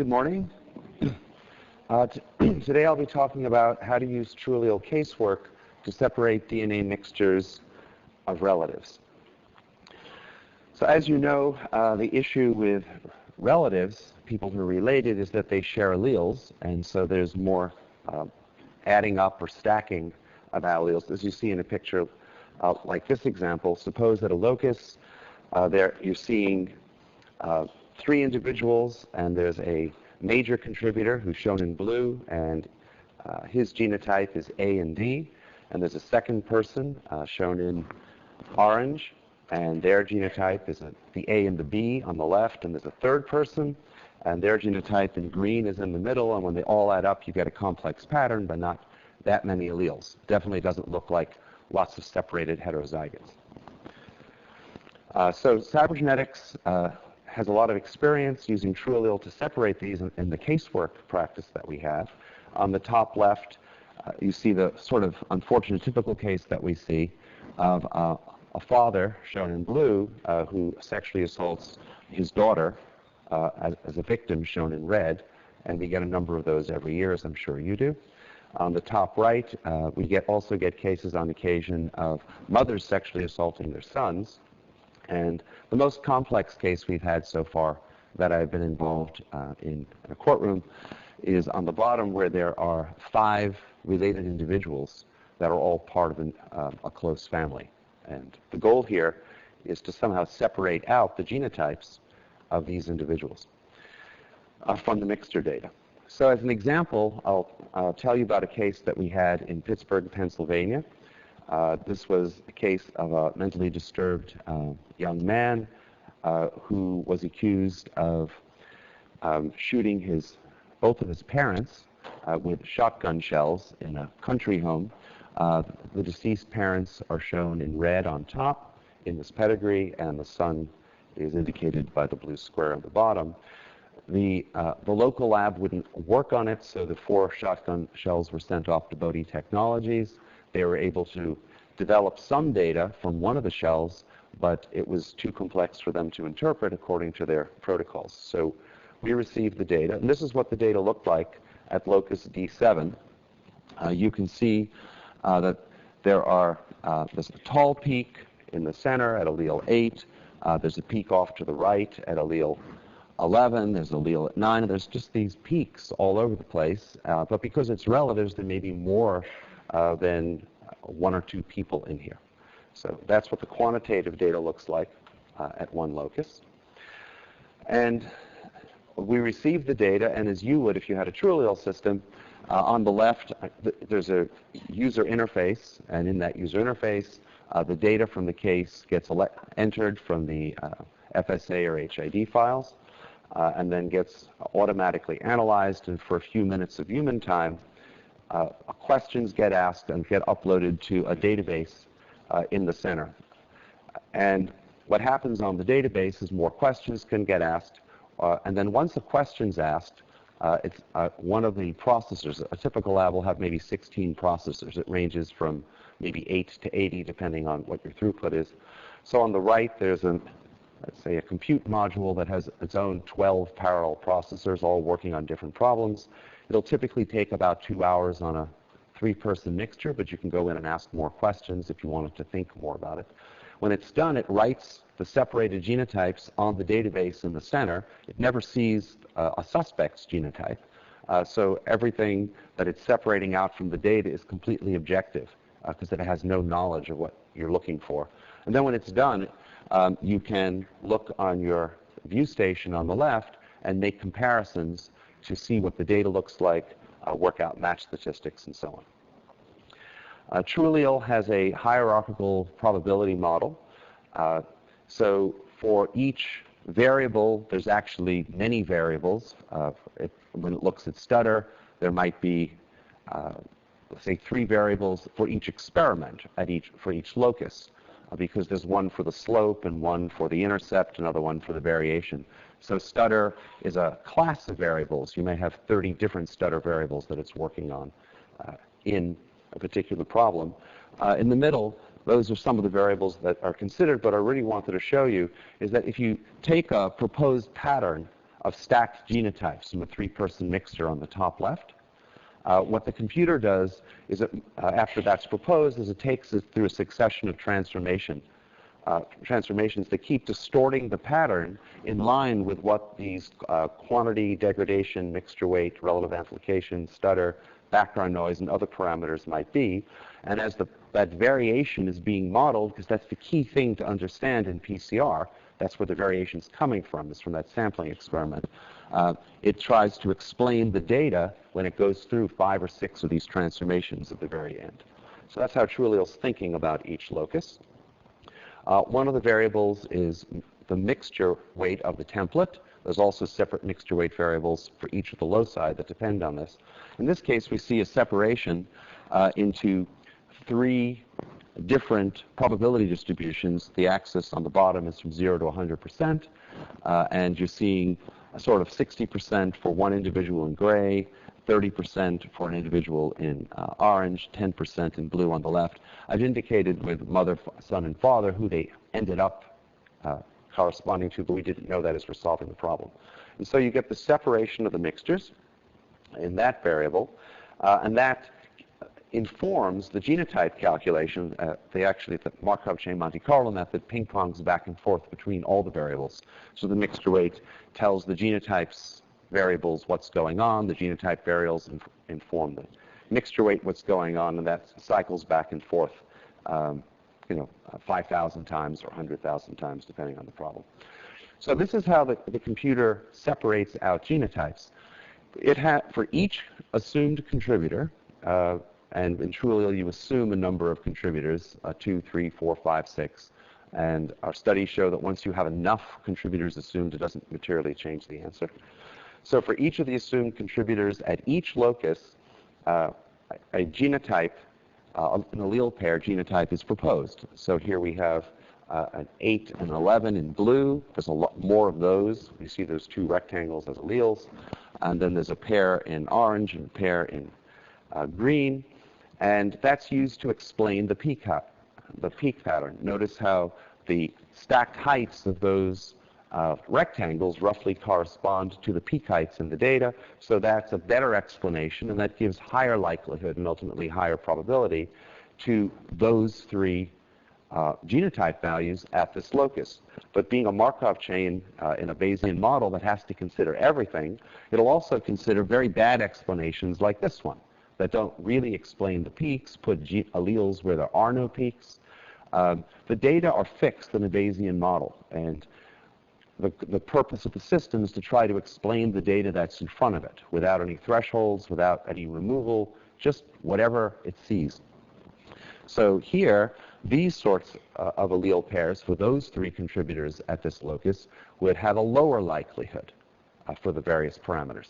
Good morning. Today I'll be talking about how to use TrueAllele Casework to separate DNA mixtures of relatives. So as you know, the issue with relatives, people who are related, is that they share alleles, and so there's more adding up or stacking of alleles. As you see in a picture like this example, suppose that a locus, there you're seeing 3 individuals, and there's a major contributor who's shown in blue, and his genotype is A and D, and there's a second person shown in orange, and their genotype is the A and the B on the left, and there's a third person, and their genotype in green is in the middle, and when they all add up, you get a complex pattern, but not that many alleles. Definitely doesn't look like lots of separated heterozygotes. So Cybergenetics has a lot of experience using TrueAllele to separate these in the casework practice that we have. On the top left, you see the sort of unfortunate typical case that we see of a father, shown in blue, who sexually assaults his daughter as a victim, shown in red, and we get a number of those every year, as I'm sure you do. On the top right, we also get cases on occasion of mothers sexually assaulting their sons. And the most complex case we've had so far that I've been involved in a courtroom is on the bottom, where there are 5 related individuals that are all part of a close family. And the goal here is to somehow separate out the genotypes of these individuals from the mixture data. So as an example, I'll tell you about a case that we had in Pittsburgh, Pennsylvania. This was a case of a mentally disturbed young man who was accused of shooting both of his parents with shotgun shells in a country home. The deceased parents are shown in red on top in this pedigree, and the son is indicated by the blue square on the bottom. The local lab wouldn't work on it, so the 4 shotgun shells were sent off to Bodhi Technologies. They were able to develop some data from one of the shells, but it was too complex for them to interpret according to their protocols. So we received the data, and this is what the data looked like at locus D7. You can see that there's a tall peak in the center at allele 8. There's a peak off to the right at allele 11. There's allele at 9. And there's just these peaks all over the place. But because it's relatives, there may be more than 1 or 2 people in here. So that's what the quantitative data looks like at one locus. And we received the data, and as you would if you had a TrueAllele system, on the left, there's a user interface, and in that user interface, the data from the case gets entered from the FSA or HID files, and then gets automatically analyzed, and for a few minutes of human time, questions get asked and get uploaded to a database in the center. And what happens on the database is more questions can get asked, and then once a question's asked, it's one of the processors. A typical lab will have maybe 16 processors. It ranges from maybe 8 to 80, depending on what your throughput is. So on the right, there's let's say a compute module that has its own 12 parallel processors, all working on different problems. It'll typically take about 2 hours on a 3-person mixture, but you can go in and ask more questions if you wanted to think more about it. When it's done, it writes the separated genotypes on the database in the center. It never sees a suspect's genotype. So everything that it's separating out from the data is completely objective because it has no knowledge of what you're looking for. And then when it's done, you can look on your view station on the left and make comparisons to see what the data looks like, work out match statistics, and so on. TrueAllele has a hierarchical probability model. So for each variable, there's actually many variables. When it looks at stutter, there might be, let's say, 3 variables for each experiment for each locus, because there's one for the slope and one for the intercept, another one for the variation. So stutter is a class of variables. You may have 30 different stutter variables that it's working on in a particular problem. In the middle, those are some of the variables that are considered, but I really wanted to show you is that if you take a proposed pattern of stacked genotypes from a 3-person mixture on the top left. What the computer does is, after that's proposed, is it takes it through a succession of transformations that keep distorting the pattern in line with what these quantity, degradation, mixture weight, relative amplification, stutter, background noise, and other parameters might be. And as that variation is being modeled, because that's the key thing to understand in PCR, that's where the variation is coming from, is from that sampling experiment. It tries to explain the data when it goes through 5 or 6 of these transformations at the very end. So that's how TrueAllele's thinking about each locus. One of the variables is the mixture weight of the template. There's also separate mixture weight variables for each of the loci that depend on this. In this case, we see a separation into 3 different probability distributions. The axis on the bottom is from 0 to 100%, and you're seeing a sort of 60% for one individual in gray, 30% for an individual in orange, 10% in blue on the left. I've indicated with mother, son, and father who they ended up corresponding to, but we didn't know that as we're solving the problem. And so you get the separation of the mixtures in that variable, and that informs the genotype calculation. The Markov chain Monte Carlo method ping-pongs back and forth between all the variables. So the mixture weight tells the genotypes variables what's going on, the genotype variables inform the mixture weight what's going on, and that cycles back and forth 5,000 times or 100,000 times, depending on the problem. So this is how the computer separates out genotypes. For each assumed contributor, and in TrueAllele you assume a number of contributors, 2, 3, 4, 5, 6, and our studies show that once you have enough contributors assumed, it doesn't materially change the answer. So for each of the assumed contributors at each locus, a genotype, an allele pair genotype is proposed. So here we have an 8 and 11 in blue. There's a lot more of those. You see those 2 rectangles as alleles. And then there's a pair in orange and a pair in green. And that's used to explain the peak pattern. Notice how the stacked heights of those rectangles roughly correspond to the peak heights in the data. So that's a better explanation, and that gives higher likelihood and ultimately higher probability to those 3 genotype values at this locus. But being a Markov chain in a Bayesian model that has to consider everything, it'll also consider very bad explanations like this one that don't really explain the peaks, put alleles where there are no peaks. The data are fixed in a Bayesian model, and the purpose of the system is to try to explain the data that's in front of it without any thresholds, without any removal, just whatever it sees. So here, these sorts of allele pairs for those 3 contributors at this locus would have a lower likelihood for the various parameters,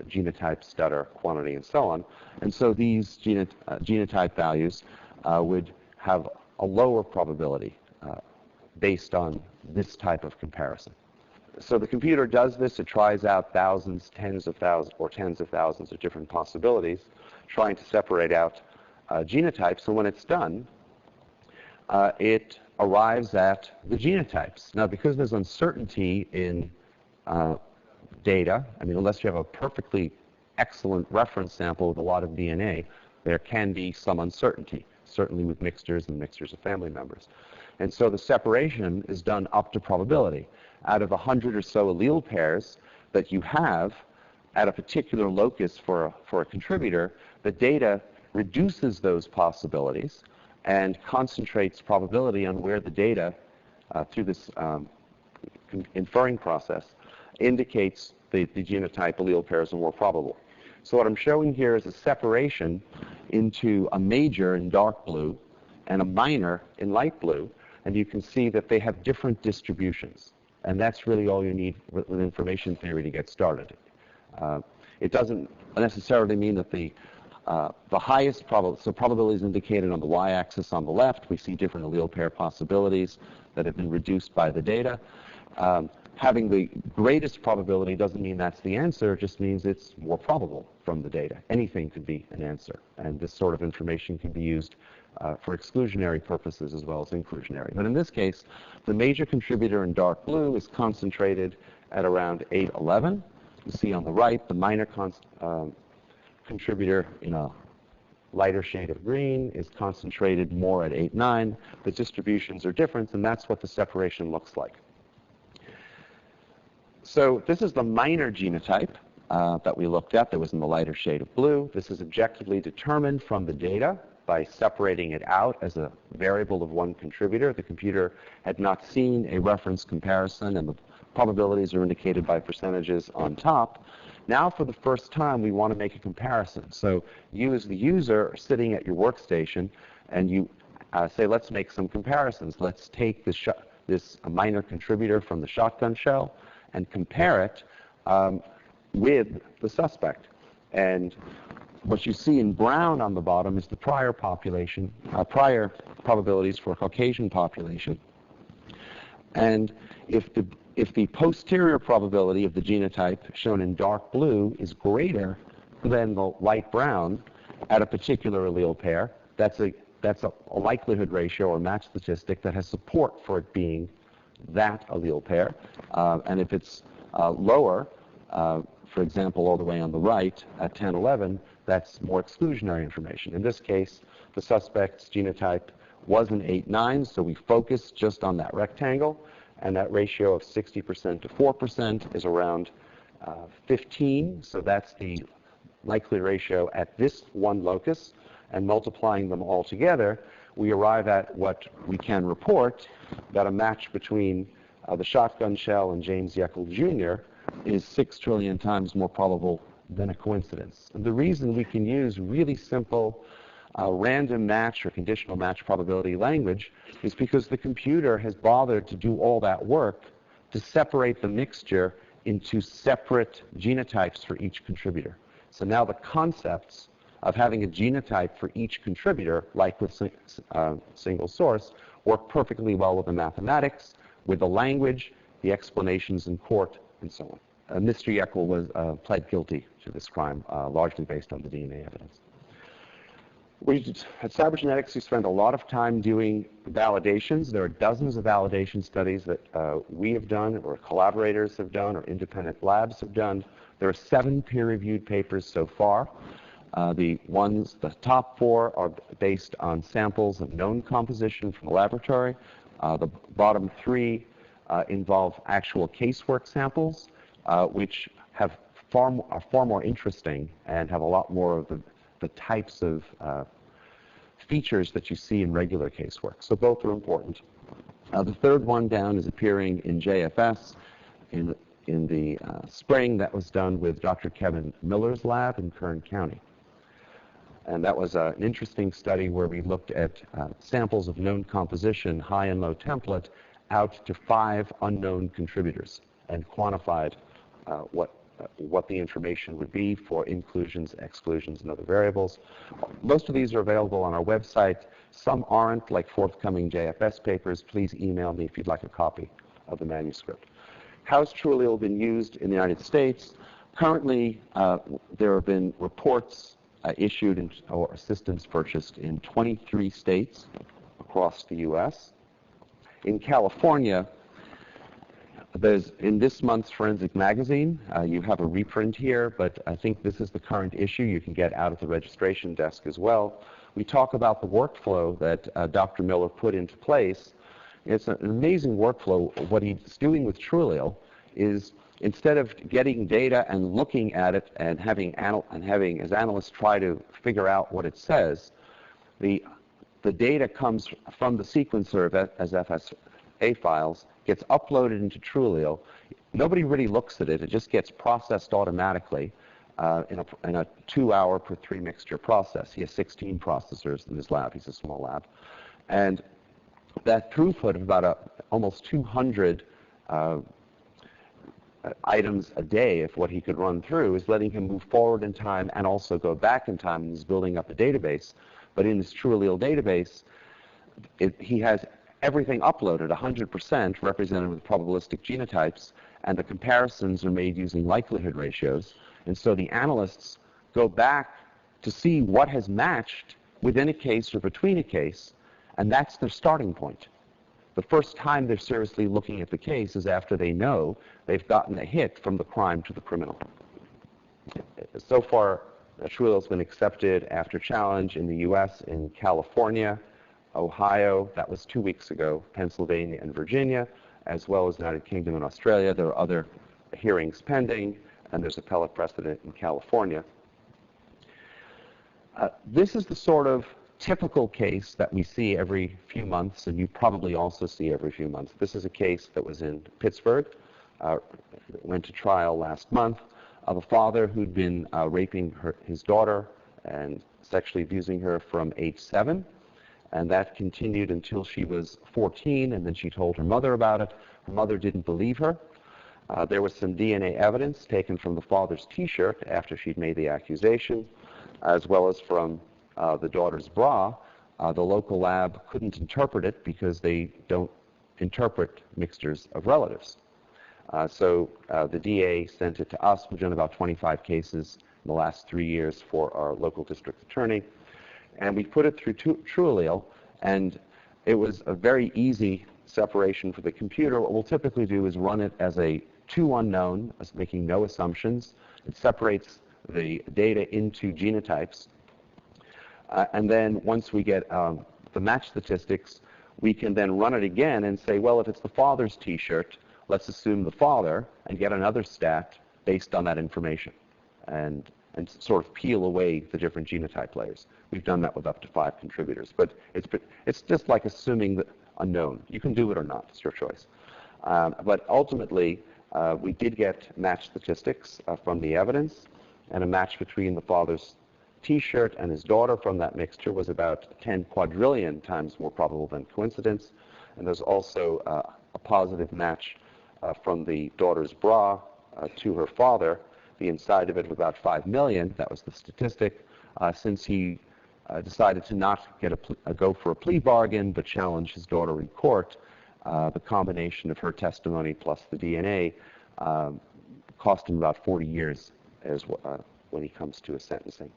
genotype, stutter, quantity, and so on. And so these genotype values would have a lower probability based on this type of comparison. So the computer does this. It tries out thousands, tens of thousands, or tens of thousands of different possibilities, trying to separate out genotypes. And when it's done, it arrives at the genotypes. Now, because there's uncertainty in data, I mean, unless you have a perfectly excellent reference sample with a lot of DNA, there can be some uncertainty, certainly with mixtures and mixtures of family members. And so the separation is done up to probability. Out of 100 or so allele pairs that you have at a particular locus for a contributor, the data reduces those possibilities and concentrates probability on where the data, through this inferring process, indicates the genotype allele pairs are more probable. So what I'm showing here is a separation into a major in dark blue and a minor in light blue, and you can see that they have different distributions. And that's really all you need with information theory to get started. It doesn't necessarily mean that the highest probability, so probability is indicated on the y-axis on the left. We see different allele pair possibilities that have been reduced by the data. Having the greatest probability doesn't mean that's the answer. It just means it's more probable from the data. Anything could be an answer. And this sort of information can be used for exclusionary purposes as well as inclusionary. But in this case, the major contributor in dark blue is concentrated at around 811. You see on the right the minor contributor in a lighter shade of green is concentrated more at 8.9. The distributions are different, and that's what the separation looks like. So this is the minor genotype that we looked at that was in the lighter shade of blue. This is objectively determined from the data by separating it out as a variable of one contributor. The computer had not seen a reference comparison, and the probabilities are indicated by percentages on top. Now, for the first time, we want to make a comparison. So you, as the user, are sitting at your workstation, and you say, let's make some comparisons. Let's take this minor contributor from the shotgun shell and compare it with the suspect. And what you see in brown on the bottom is the prior population, prior probabilities for a Caucasian population. And if the posterior probability of the genotype, shown in dark blue, is greater than the light brown at a particular allele pair, that's a likelihood ratio or match statistic that has support for it being that allele pair. And if it's lower, for example, all the way on the right at 1011, that's more exclusionary information. In this case, the suspect's genotype was an 8.9, so we focused just on that rectangle, and that ratio of 60% to 4% is around 15, so that's the likely ratio at this one locus, and multiplying them all together, we arrive at what we can report, that a match between the shotgun shell and James Yeckel Jr. is 6 trillion times more probable than a coincidence. And the reason we can use really simple random match or conditional match probability language is because the computer has bothered to do all that work to separate the mixture into separate genotypes for each contributor. So now the concepts of having a genotype for each contributor, like with single source, work perfectly well with the mathematics, with the language, the explanations in court, and so on. Mr. Yeckel was pled guilty to this crime, largely based on the DNA evidence. At Cybergenetics, we spend a lot of time doing validations. There are dozens of validation studies that we have done, or collaborators have done, or independent labs have done. There are 7 peer-reviewed papers so far. The top 4 are based on samples of known composition from the laboratory. The bottom 3 involve actual casework samples, which are far more interesting and have a lot more of the types of features that you see in regular casework. So both are important. The third one down is appearing in JFS in the spring. That was done with Dr. Kevin Miller's lab in Kern County. And that was an interesting study where we looked at samples of known composition, high and low template, out to 5 unknown contributors and quantified what the information would be for inclusions, exclusions, and other variables. Most of these are available on our website. Some aren't, like forthcoming JFS papers. Please email me if you'd like a copy of the manuscript. How has TrueAllele been used in the United States? Currently, there have been reports issued or assistance purchased in 23 states across the U.S. In California, there's, in this month's Forensic Magazine, you have a reprint here, but I think this is the current issue. You can get out at the registration desk as well. We talk about the workflow that Dr. Miller put into place. It's an amazing workflow. What he's doing with TrueAllele is, instead of getting data and looking at it and having as analysts try to figure out what it says, the data comes from the sequencer as FSA files, gets uploaded into TrueAllele. Nobody really looks at it. It just gets processed automatically in a 2-hour per 3 mixture process. He has 16 processors in his lab. He's a small lab. And that throughput of about almost 200 items a day, if what he could run through, is letting him move forward in time and also go back in time, and he's building up a database. But in his TrueAllele database, he has everything uploaded, 100% represented with probabilistic genotypes, and the comparisons are made using likelihood ratios. And so the analysts go back to see what has matched within a case or between a case, and that's their starting point. the first time they're seriously looking at the case is after they know they've gotten a hit from the crime to the criminal. So far, TrueAllele has been accepted after challenge in the US, in California, Ohio, that was 2 weeks ago, Pennsylvania and Virginia, as well as United Kingdom and Australia. There are other hearings pending, and there's appellate precedent in California. This is the sort of typical case that we see every few months, and you probably also see every few months. This is a case that was in Pittsburgh, went to trial last month, of a father who'd been raping his daughter and sexually abusing her from age 7. And that continued until she was 14, and then she told her mother about it. Her mother didn't believe her. There was some DNA evidence taken from the father's T-shirt after she'd made the accusation, as well as from the daughter's bra. The local lab couldn't interpret it because they don't interpret mixtures of relatives. So the DA sent it to us. We've done about 25 cases in the last 3 years for our local district attorney. And we put it through TrueAllele, and it was a very easy separation for the computer. What we'll typically do is run it as a to unknown, as making no assumptions. It separates the data into genotypes. And then once we get the match statistics, we can then run it again and say, well, if it's the father's T-shirt, let's assume the father and get another stat based on that information, and sort of peel away the different genotype layers. We've done that with up to 5 contributors. But it's just like assuming the unknown. You can do it or not. It's your choice. But ultimately, we did get match statistics from the evidence, and a match between the father's T-shirt and his daughter from that mixture was about 10 quadrillion times more probable than coincidence. And there's also a positive match from the daughter's bra to her father, the inside of it of about 5 million. That was the statistic. Since he decided to not get go for a plea bargain but challenge his daughter in court, the combination of her testimony plus the DNA cost him about 40 years when he comes to a sentencing.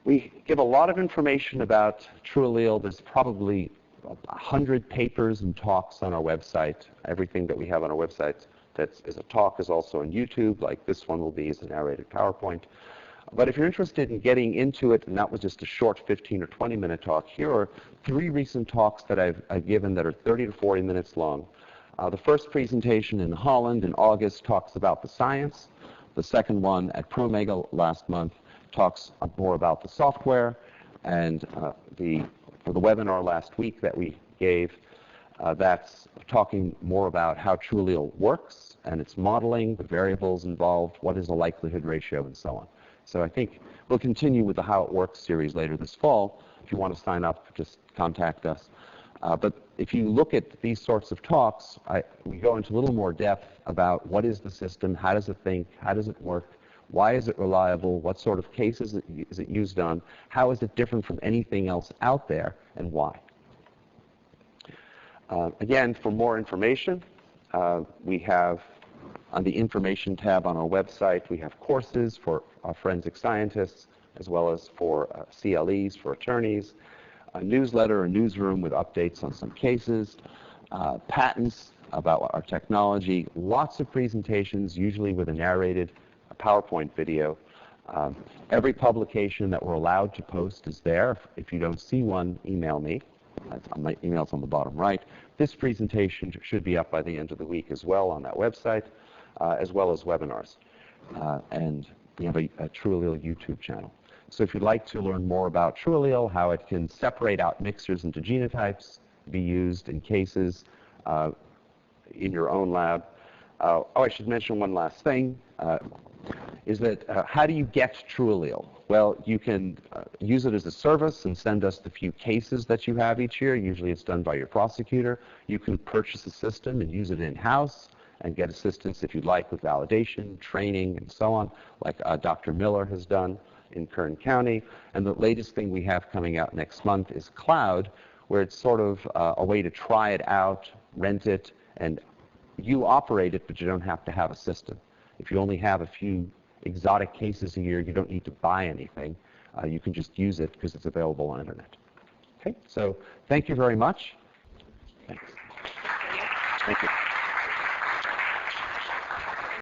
We give a lot of information about TrueAllele. There's probably 100 papers and talks on our website. Everything that we have on our website that is a talk is also on YouTube, like this one will be as a narrated PowerPoint. But if you're interested in getting into it, and that was just a short 15 or 20-minute talk, here are 3 recent talks that I've given that are 30 to 40 minutes long. The first presentation in Holland in August talks about the science. The second one at ProMega last month talks more about the software. And for the webinar last week that we gave, that's talking more about how TrueAllele works and its modeling, the variables involved, what is the likelihood ratio, and so on. So I think we'll continue with the How It Works series later this fall. If you want to sign up, just contact us. But if you look at these sorts of talks, we go into a little more depth about what is the system, how does it think, how does it work, why is it reliable, what sort of cases is it used on, how is it different from anything else out there, and why. Again, for more information, we have on the information tab on our website, we have courses for forensic scientists as well as for CLEs, for attorneys, a newsletter, a newsroom with updates on some cases, patents about our technology, lots of presentations, usually with a narrated PowerPoint video. Every publication that we're allowed to post is there. If you don't see one, email me. My email's on the bottom right. This presentation should be up by the end of the week as well on that website, as well as webinars. And we have a TrueAllele YouTube channel. So if you'd like to learn more about TrueAllele, how it can separate out mixtures into genotypes, be used in cases in your own lab. I should mention one last thing, is that how do you get TrueAllele? Well, you can use it as a service and send us the few cases that you have each year. Usually it's done by your prosecutor. You can purchase a system and use it in-house and get assistance if you'd like with validation, training, and so on, like Dr. Miller has done in Kern County. And the latest thing we have coming out next month is Cloud, where it's sort of a way to try it out, rent it, and you operate it, but you don't have to have a system. If you only have a few exotic cases a year, you don't need to buy anything. You can just use it because it's available on the internet. Okay, so thank you very much. Thanks. Thank you.